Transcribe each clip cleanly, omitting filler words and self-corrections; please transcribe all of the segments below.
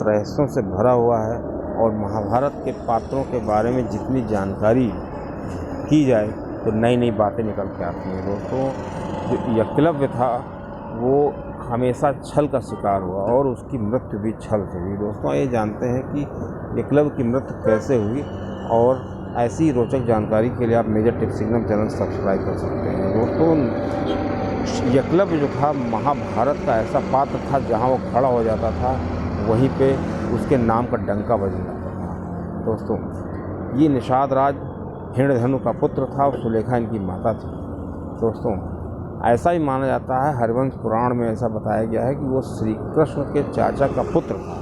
रहस्यों से भरा हुआ है और महाभारत के पात्रों के बारे में जितनी जानकारी की जाए तो नई नई बातें निकल के आती हैं। दोस्तों, जो एकलव्य था वो हमेशा छल का शिकार हुआ और उसकी मृत्यु भी छल से हुई। दोस्तों, ये जानते हैं कि एकलव्य की मृत्यु कैसे हुई, और ऐसी रोचक जानकारी के लिए आप major tips signal channel subscribe कर सकते हैं। दोस्तों, एकलव्य जो था महाभारत का ऐसा पात्र था जहाँ वो खड़ा हो जाता था वहीं पे उसके नाम का डंका बजने लगता था। दोस्तों, ये निषाद राज हिरण्यधनु का पुत्र था और सुलेखा इनकी माता थी। दोस्तों, ऐसा ही माना जाता है, हरिवंश पुराण में ऐसा बताया गया है कि वो श्री कृष्ण के चाचा का पुत्र था,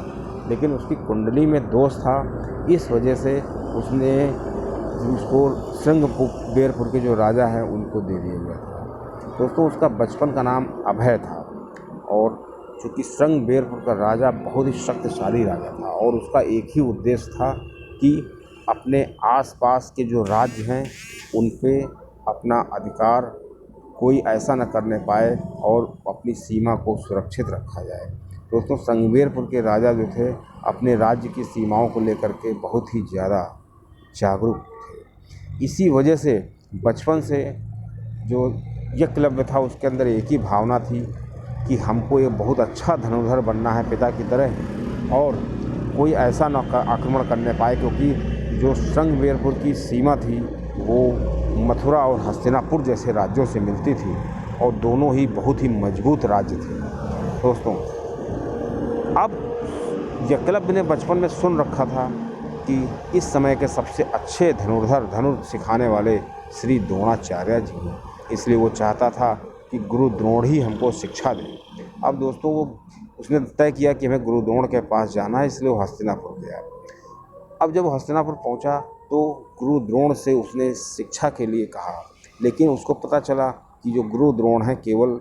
लेकिन उसकी कुंडली में दोष था। इस वजह से उसने उसको श्रृंगबेरपुर के जो राजा हैं उनको दे दिया गया था। दोस्तों, उसका बचपन का नाम अभय था, और चूँकि श्रृंगबेरपुर का राजा बहुत ही शक्तिशाली राजा था और उसका एक ही उद्देश्य था कि अपने आसपास के जो राज्य हैं उन पे अपना अधिकार कोई ऐसा न करने पाए और अपनी सीमा को सुरक्षित रखा जाए। दोस्तों, श्रृंगबेरपुर के राजा जो थे अपने राज्य की सीमाओं को लेकर के बहुत ही ज़्यादा जागरूक थे। इसी वजह से बचपन से जो एकलव्य था उसके अंदर एक ही भावना थी कि हमको ये बहुत अच्छा धनुर्धर बनना है पिता की तरह, और कोई ऐसा न आक्रमण करने पाए, क्योंकि जो श्रृंगबेरपुर की सीमा थी वो मथुरा और हस्तिनापुर जैसे राज्यों से मिलती थी और दोनों ही बहुत ही मजबूत राज्य थे। दोस्तों, अब एकलव्य ने बचपन में सुन रखा था कि इस समय के सबसे अच्छे धनुर्धर धनुष सिखाने वाले श्री द्रोणाचार्य जी हैं, इसलिए वो चाहता था कि गुरु द्रोण ही हमको शिक्षा दें। अब दोस्तों, उसने तय किया कि हमें गुरु द्रोण के पास जाना है, इसलिए वो हस्तिनापुर गया। अब जब हस्तिनापुर पहुंचा तो गुरु द्रोण से उसने शिक्षा के लिए कहा, लेकिन उसको पता चला कि जो गुरु द्रोण हैं केवल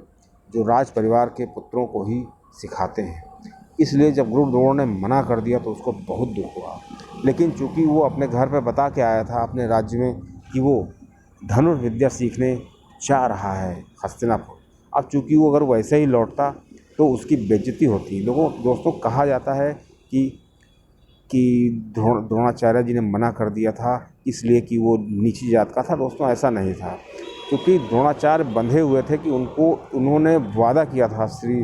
जो राज परिवार के पुत्रों को ही सिखाते हैं। इसलिए जब गुरु द्रोण ने मना कर दिया तो उसको बहुत दुख हुआ, लेकिन चूँकि वो अपने घर पर बता के आया था अपने राज्य में कि वो धनुर्विद्या सीखने जा रहा है हस्तिनापुर, अब चूँकि वो अगर वैसे ही लौटता तो उसकी बेइज्जती होती। दोस्तों, कहा जाता है कि द्रोणाचार्य जी ने मना कर दिया था इसलिए कि वो नीची जात का था। दोस्तों, ऐसा नहीं था, क्योंकि द्रोणाचार्य बंधे हुए थे कि उन्होंने वादा किया था श्री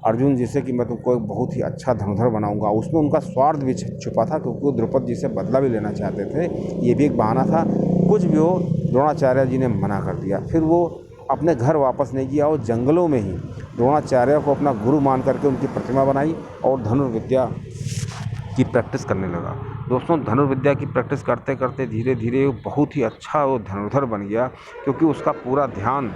अर्जुन जी से कि मैं तुमको एक बहुत ही अच्छा धनुर्धर बनाऊंगा। उसमें उनका स्वार्थ भी छुपा था, क्योंकि वो द्रौपदी जी से बदला भी लेना चाहते थे। ये भी एक बहाना था। कुछ भी हो, द्रोणाचार्य जी ने मना कर दिया। फिर वो अपने घर वापस नहीं गया और जंगलों में ही द्रोणाचार्य को अपना गुरु मान करके उनकी प्रतिमा बनाई और धनुर्विद्या की प्रैक्टिस करने लगा। दोस्तों, धनुर्विद्या की प्रैक्टिस करते करते धीरे धीरे वो बहुत ही अच्छा वो धनुर्धर बन गया, क्योंकि उसका पूरा ध्यान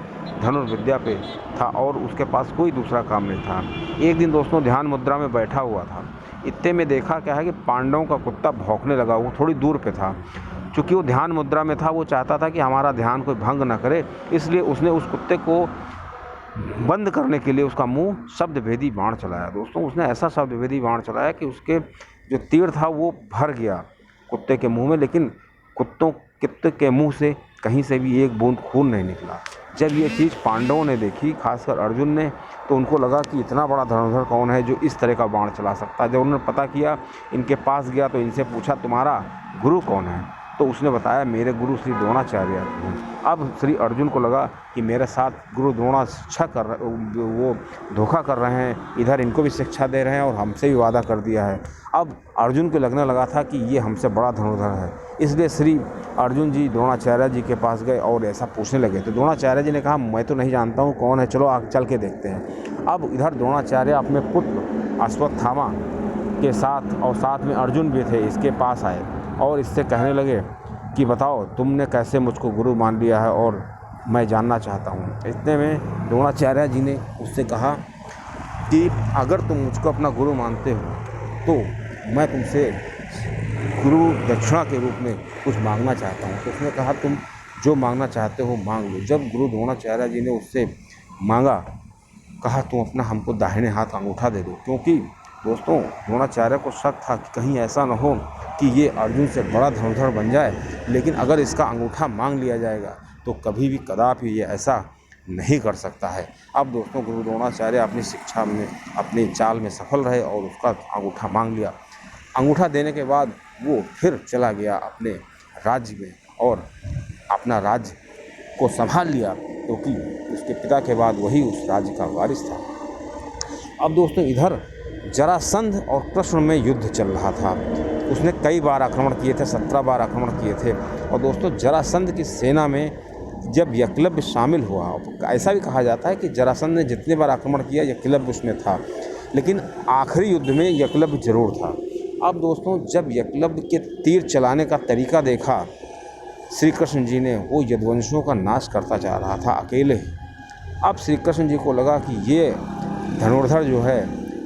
धनुर्विद्या पे था और उसके पास कोई दूसरा काम नहीं था। एक दिन दोस्तों ध्यान मुद्रा में बैठा हुआ था, इतने में देखा क्या है कि पांडवों का कुत्ता भौंकने लगा। वो थोड़ी दूर पे था, चूँकि वो ध्यान मुद्रा में था, वो चाहता था कि हमारा ध्यान कोई भंग ना करे, इसलिए उसने उस कुत्ते को बंद करने के लिए उसका मुंह शब्दभेदी बाण चलाया। दोस्तों, उसने ऐसा शब्दभेदी बाण चलाया कि उसके जो तीर था वो भर गया कुत्ते के मुंह में, लेकिन कुत्ते के मुंह से कहीं से भी एक बूंद खून नहीं निकला। जब ये चीज़ पांडवों ने देखी, खासकर अर्जुन ने, तो उनको लगा कि इतना बड़ा धनुर्धर कौन है जो इस तरह का बाण चला सकता है। जब उन्होंने पता किया, इनके पास गया तो इनसे पूछा तुम्हारा गुरु कौन है, तो उसने बताया मेरे गुरु श्री द्रोणाचार्य हैं। अब श्री अर्जुन को लगा कि मेरे साथ गुरु वो धोखा कर रहे हैं, इधर इनको भी शिक्षा दे रहे हैं और हमसे भी वादा कर दिया है। अब अर्जुन को लगने लगा था कि ये हमसे बड़ा धनुर्धर है, इसलिए श्री अर्जुन जी द्रोणाचार्य जी के पास गए और ऐसा पूछने लगे। तो द्रोणाचार्य जी ने कहा मैं तो नहीं जानता हूँ कौन है, चलो आगे चल के देखते हैं। अब इधर द्रोणाचार्य अपने पुत्र अश्वत्थामा के साथ और साथ में अर्जुन भी थे, इसके पास आए और इससे कहने लगे कि बताओ तुमने कैसे मुझको गुरु मान लिया है और मैं जानना चाहता हूँ। इतने में द्रोणाचार्य जी ने उससे कहा कि अगर तुम मुझको अपना गुरु मानते हो तो मैं तुमसे गुरु दक्षिणा के रूप में कुछ मांगना चाहता हूँ। तो उसने कहा तुम जो मांगना चाहते हो मांग लो। जब गुरु द्रोणाचार्य जी ने उससे मांगा, कहा तुम अपना हमको दाहिने हाथ अंगूठा दे दो, क्योंकि दोस्तों द्रोणाचार्य को शक था कि कहीं ऐसा न हो कि ये अर्जुन से बड़ा धनुर्धर बन जाए, लेकिन अगर इसका अंगूठा मांग लिया जाएगा तो कभी भी कदापि ये ऐसा नहीं कर सकता है। अब दोस्तों गुरु द्रोणाचार्य अपनी शिक्षा में अपनी चाल में सफल रहे और उसका अंगूठा मांग लिया। अंगूठा देने के बाद वो फिर चला गया अपने राज्य में और अपना राज्य को संभाल लिया, क्योंकि उसके पिता के बाद वही उस राज्य का वारिस था। अब दोस्तों इधर जरासंध और कृष्ण में युद्ध चल रहा था। उसने कई बार आक्रमण किए थे, 17 बार आक्रमण किए थे। और दोस्तों जरासंध की सेना में जब एकलव्य शामिल हुआ, ऐसा भी कहा जाता है कि जरासंध ने जितने बार आक्रमण किया एकलव्य उसमें था, लेकिन आखिरी युद्ध में एकलव्य जरूर था। अब दोस्तों जब एकलव्य के तीर चलाने का तरीका देखा श्री कृष्ण जी ने, वो यदुवंशियों का नाश करता जा रहा था अकेले। अब श्री कृष्ण जी को लगा कि ये धनुर्धर जो है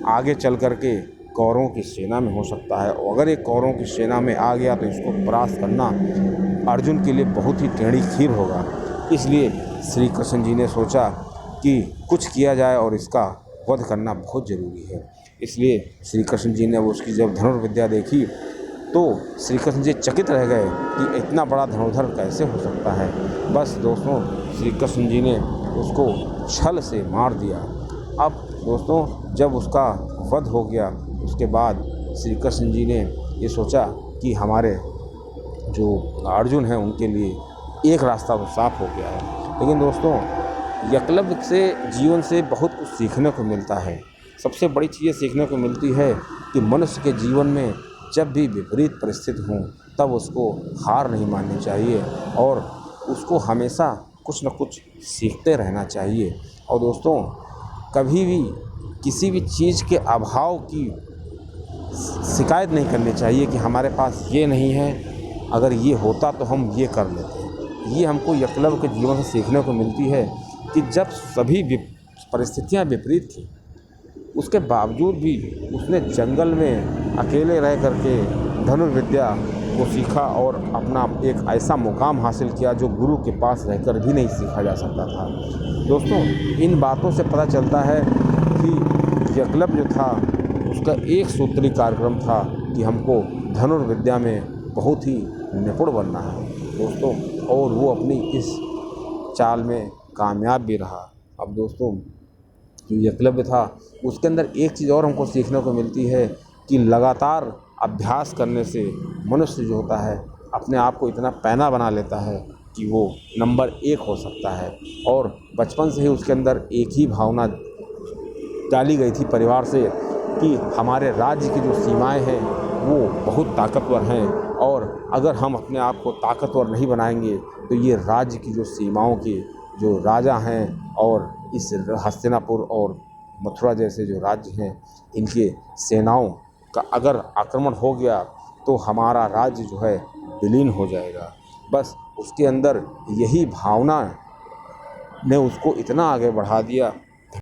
आगे चल कर के कौरवों की सेना में हो सकता है, और अगर ये कौरवों की सेना में आ गया तो इसको परास्त करना अर्जुन के लिए बहुत ही टेढ़ी खीर होगा। इसलिए श्री कृष्ण जी ने सोचा कि कुछ किया जाए और इसका वध करना बहुत ज़रूरी है। इसलिए श्री कृष्ण जी ने उसकी जब धनुर्विद्या देखी तो श्री कृष्ण जी चकित रह गए कि इतना बड़ा धनुर्धर कैसे हो सकता है। बस दोस्तों श्री कृष्ण जी ने उसको छल से मार दिया। अब दोस्तों जब उसका वध हो गया उसके बाद श्री कृष्ण जी ने ये सोचा कि हमारे जो अर्जुन हैं उनके लिए एक रास्ता तो साफ हो गया है। लेकिन दोस्तों एकलव्य से जीवन से बहुत कुछ सीखने को मिलता है। सबसे बड़ी चीज़ सीखने को मिलती है कि मनुष्य के जीवन में जब भी विपरीत परिस्थिति हों तब उसको हार नहीं माननी चाहिए और उसको हमेशा कुछ न कुछ सीखते रहना चाहिए। और दोस्तों कभी भी किसी भी चीज़ के अभाव की शिकायत नहीं करनी चाहिए कि हमारे पास ये नहीं है, अगर ये होता तो हम ये कर लेते। ये हमको एकलव्य के जीवन से सीखने को मिलती है कि जब सभी परिस्थितियाँ विपरीत थी उसके बावजूद भी उसने जंगल में अकेले रह करके धनुर्विद्या को सीखा और अपना एक ऐसा मुकाम हासिल किया जो गुरु के पास रहकर भी नहीं सीखा जा सकता था। दोस्तों इन बातों से पता चलता है कि एकलव्य जो था उसका एक सूत्री कार्यक्रम था कि हमको धनुर्विद्या में बहुत ही निपुण बनना है दोस्तों, और वो अपनी इस चाल में कामयाब भी रहा। अब दोस्तों जो एकलव्य था उसके अंदर एक चीज़ और हमको सीखने को मिलती है कि लगातार अभ्यास करने से मनुष्य जो होता है अपने आप को इतना पैना बना लेता है कि वो नंबर 1 हो सकता है। और बचपन से ही उसके अंदर एक ही भावना डाली गई थी परिवार से कि हमारे राज्य की जो सीमाएं हैं वो बहुत ताकतवर हैं, और अगर हम अपने आप को ताकतवर नहीं बनाएंगे तो ये राज्य की जो सीमाओं के जो राजा हैं और इस हस्तिनापुर और मथुरा जैसे जो राज्य हैं इनके सेनाओं का अगर आक्रमण हो गया तो हमारा राज्य जो है विलीन हो जाएगा। बस उसके अंदर यही भावना ने उसको इतना आगे बढ़ा दिया